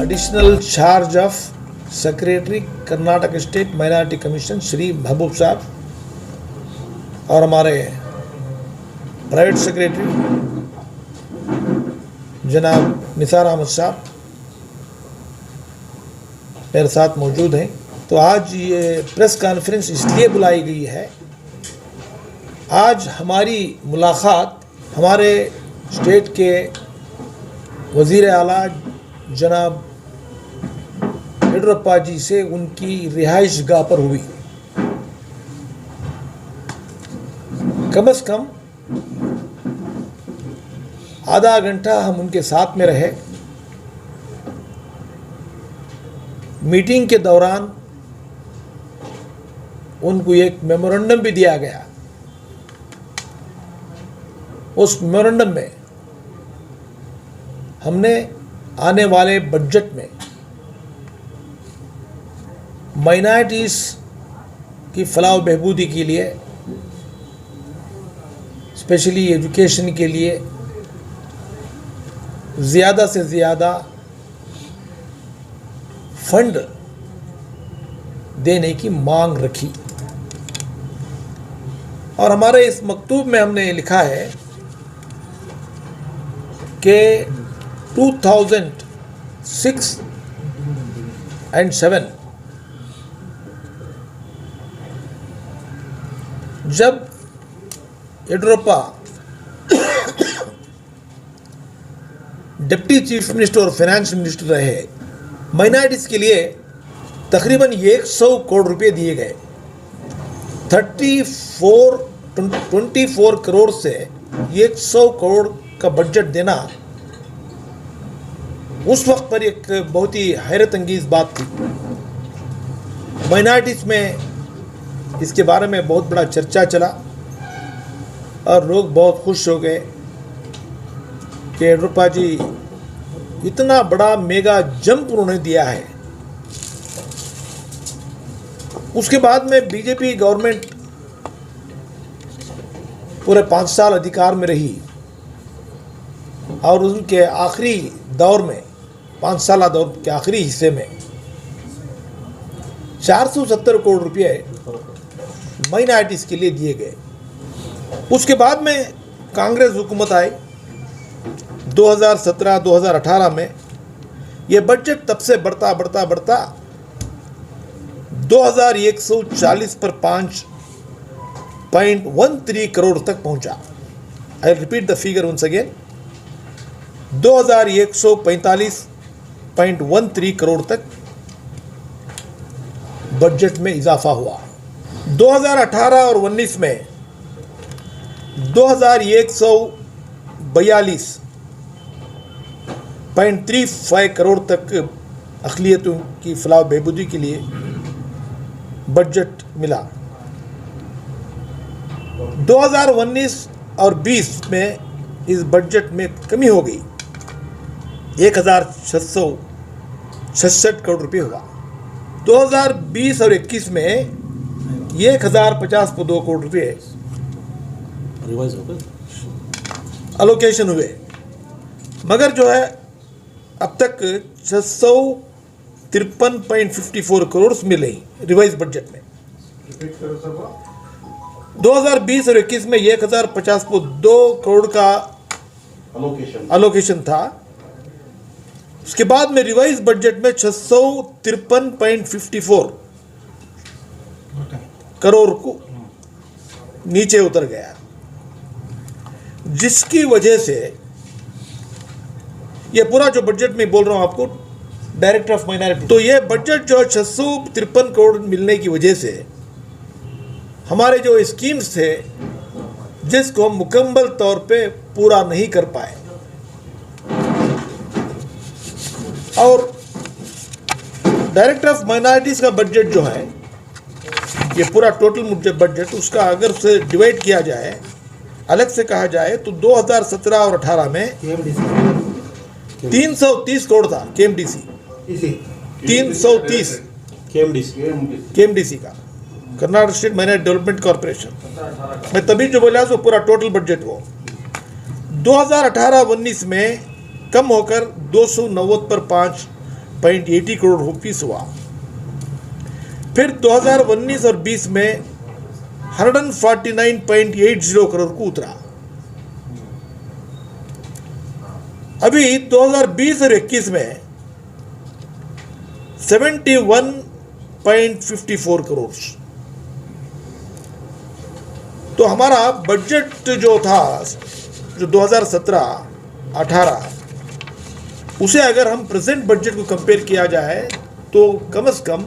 Additional charge of secretary Karnataka state minority commission Shri महबूब साहब और हमारे प्राइवेट सेक्रेटरी जनाब निसार अहमद साहब मेरे साथ मौजूद हैं। तो आज ये प्रेस कॉन्फ्रेंस इसलिए बुलाई गई है, आज हमारी मुलाकात हमारे स्टेट के वज़ीर आला जनाब येडियुरप्पा जी से उनकी रिहाइश गाह पर हुई। कम से कम आधा घंटा हम उनके साथ में रहे। मीटिंग के दौरान उनको एक मेमोरेंडम भी दिया गया। उस मेमोरेंडम में हमने आने वाले बजट में माइनॉरिटीज़ की फलाह व बहबूदी के लिए, स्पेशली एजुकेशन के लिए ज़्यादा से ज़्यादा फंड देने की मांग रखी। और हमारे इस मकतूब में हमने लिखा है कि 2006 और 2007 जब येडियुरप्पा डिप्टी चीफ मिनिस्टर और फाइनेंस मिनिस्टर रहे, माइनॉरिटीज़ के लिए तकरीबन 100 करोड़ रुपए दिए गए। 24 करोड़ से 100 करोड़ का बजट देना उस वक्त पर एक बहुत ही हैरत अंगेज बात थी। माइनॉरिटीज़ में इसके बारे में बहुत बड़ा चर्चा चला और लोग बहुत खुश हो गए कि येडियुरप्पा जी इतना बड़ा मेगा जंप उन्होंने दिया है। उसके बाद में बीजेपी गवर्नमेंट पूरे 5 साल अधिकार में रही और उनके आखिरी दौर में 5 साल दौर के आखिरी हिस्से में 470 करोड़ रुपए माइनॉरिटीज़ के लिए दिए गए। उसके बाद में कांग्रेस हुकूमत आई 2017-2018 में। ये बजट तब से बढ़ता 2140 पर 5.13 करोड़ तक पहुंचा। I repeat the figure once again, 2145.13 crore तक बजट में इजाफा हुआ। 2018 और 19 में 2142.35 करोड़ तक अक़लियतों की फलाह बहबूदी के लिए बजट मिला। 2019 और 20 में इस बजट में कमी हो गई, 1666 करोड़ रुपए हुआ। 2020 और 21 में 1050 करोड़ रुपए रिवाइज हो गए, अलोकेशन हुए, मगर जो है अब तक 653.54 करोड़ मिले रिवाइज बजट में। 2020 और 21 में 1052 करोड़ का अलोकेशन था। उसके बाद में रिवाइज बजट में 653.54 करोड़ को नीचे उतर गया, जिसकी वजह से ये पूरा जो बजट में बोल रहा हूं आपको, डायरेक्टर ऑफ माइनॉरिटी, तो ये बजट जो 653 करोड़ मिलने की वजह से हमारे जो स्कीम्स थे जिसको हम मुकम्मल तौर पे पूरा नहीं कर पाए, और डायरेक्टर ऑफ माइनॉरिटीज़ का बजट जो है ये पूरा टोटल बजट उसका अगर से डिवाइड किया जाए, अलग से कहा जाए तो 2017 और 18 में 330 करोड़ था केएमडीसी, 330 केएमडीसी का, Karnataka state minority development corporation. मैं तभी जो बोला तो पूरा टोटल बजट वो 2018-19 में कम होकर 290 पर 5.80 करोड़ रुपीस हुआ। फिर 2019 और 20 में 149.80 करोड़ को उतरा। अभी 2020 और 21 में 71.54 करोड़। तो हमारा बजट जो था जो 2017-18 उसे अगर हम प्रेजेंट बजट को कंपेयर किया जाए तो कम से कम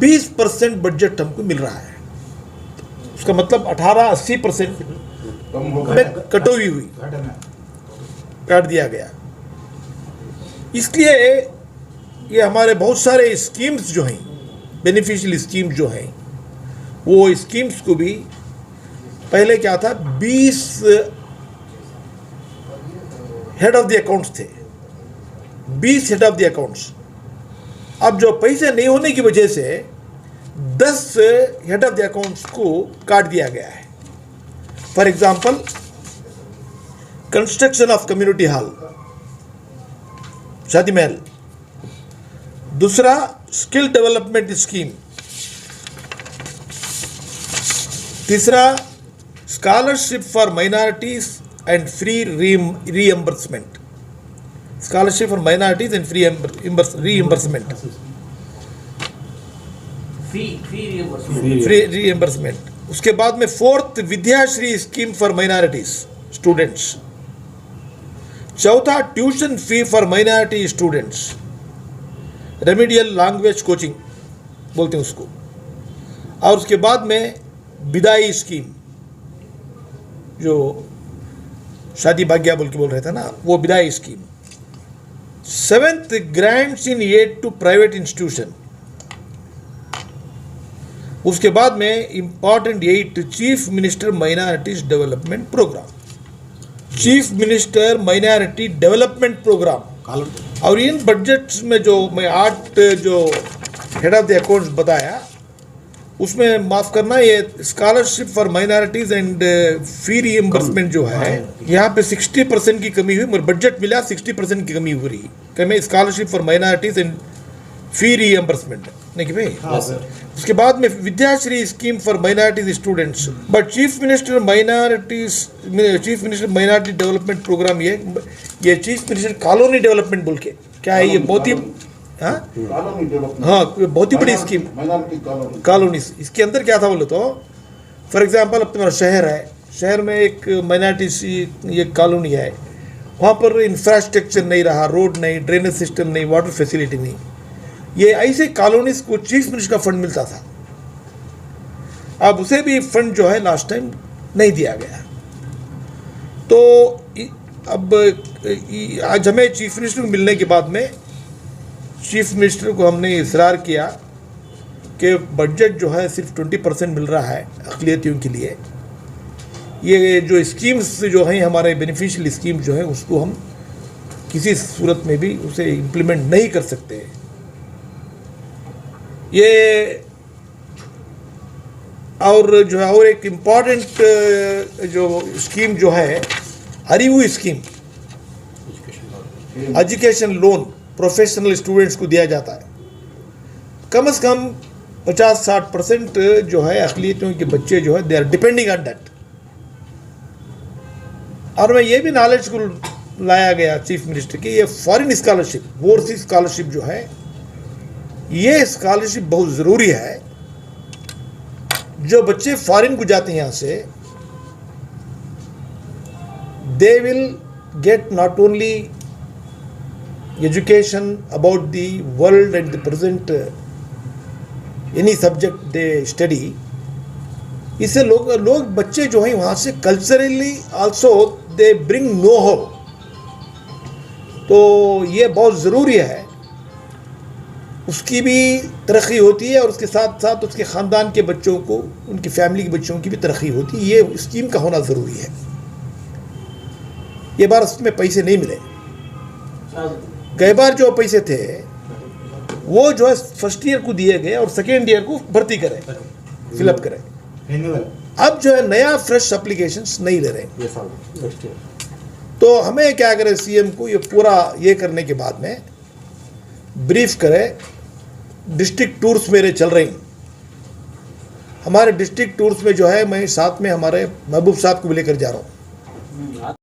20% बजट हमको मिल रहा है। उसका मतलब 18-80% में कटौती हुई, काट दिया गया। इसलिए ये हमारे बहुत सारे स्कीम्स जो हैं, बेनिफिशियल स्कीम जो हैं, वो स्कीम्स को भी पहले क्या था 20 हेड ऑफ द अकाउंट्स थे, 20 हेड ऑफ द अकाउंट्स। अब जो पैसे नहीं होने की वजह से 10 हेड ऑफ द अकाउंट्स को काट दिया गया है। For example construction of community hall, शादी महल। दूसरा स्किल डेवलपमेंट स्कीम। तीसरा scholarship for minorities and free reimbursement, scholarship for minorities and free reimbursement, free reimbursement. उसके बाद में fourth Vidyashree scheme for minorities students. चौथा tuition fee for minority students, remedial language coaching बोलते हैं उसको। और उसके बाद में विदाई स्कीम, जो शादी भाग्य बोल के बोल रहे थे ना, वो विदाई scheme. 7th grants in aid to private institution. उसके बाद में important 8 chief minister minorities development program, chief minister minority development program. और इन बजट्स में जो मैं 8 जो हेड ऑफ द अकाउंट्स बताया, उसमें माफ करना, ये scholarship for minorities and fee reimbursement जो है, यहाँ पे 60% की कमी हुई। मेरे बजट मिला 60% की कमी हो रही है scholarship for minorities and fee reimbursement, नहीं कि भाई। उसके बाद में Vidyasri scheme for minorities students. But chief minister minority development program, ये चीफ मिनिस्टर कॉलोनी डेवलपमेंट बोल के क्या है, ये बहुत ही हाँ बहुत ही बड़ी स्कीम कॉलोनीज। इसके अंदर क्या था बोले तो, फॉर एग्जांपल अब तुम्हारा शहर है, शहर में एक माइनॉरिटी ये कॉलोनी है, वहाँ पर इंफ्रास्ट्रक्चर नहीं रहा, रोड नहीं, ड्रेनेज सिस्टम नहीं, वाटर फैसिलिटी नहीं। ये ऐसे कॉलोनीज को चीफ मिनिस्टर का फंड मिलता था। अब उसे भी फंड जो है लास्ट टाइम नहीं दिया गया। तो अब आज हमें चीफ मिनिस्टर को मिलने के बाद में चीफ मिनिस्टर को हमने इसरार किया कि बजट जो है सिर्फ 20% मिल रहा है अक़लियतियों के लिए। ये जो स्कीम्स जो हैं हमारे बेनिफिशियल स्कीम जो है, उसको हम किसी सूरत में भी उसे इम्प्लीमेंट नहीं कर सकते। ये और जो है और एक इम्पॉर्टेंट जो स्कीम जो है, Arivu scheme, education loan professional students को दिया जाता है। कम से कम 50-60% जो है अक़लियतों के बच्चे जो है they are depending on that. और मैं ये भी नॉलेज को लाया गया चीफ मिनिस्टर की, ये फॉरेन स्कॉलरशिप, ओवरसीज स्कॉलरशिप जो है, ये स्कॉलरशिप बहुत ज़रूरी है। जो बच्चे फॉरेन को जाते हैं यहाँ से, they will get not only education about the world and the present any subject they study, इससे लोग बच्चे जो हैं वहाँ से culturally also they bring know how. तो ये बहुत ज़रूरी है। उसकी भी तरक्की होती है और उसके साथ साथ उसके ख़ानदान के बच्चों को, उनकी फैमिली के बच्चों की भी तरक्की होती है। ये स्कीम का होना ज़रूरी है। ये बार उसमें पैसे नहीं मिले। गए बार जो पैसे थे वो जो है फर्स्ट ईयर को दिए गए और सेकेंड ईयर को भर्ती करें, फिलअप करें। अब जो है नया फ्रेश एप्लीकेशंस नहीं ले रहे। तो हमें क्या करें, सीएम को ये पूरा ये करने के बाद में ब्रीफ करें। डिस्ट्रिक्ट टूर्स मेरे चल रहे हैं। हमारे डिस्ट्रिक्ट टूर्स में जो है मैं साथ में हमारे महबूब साहब को भी लेकर जा रहा हूँ।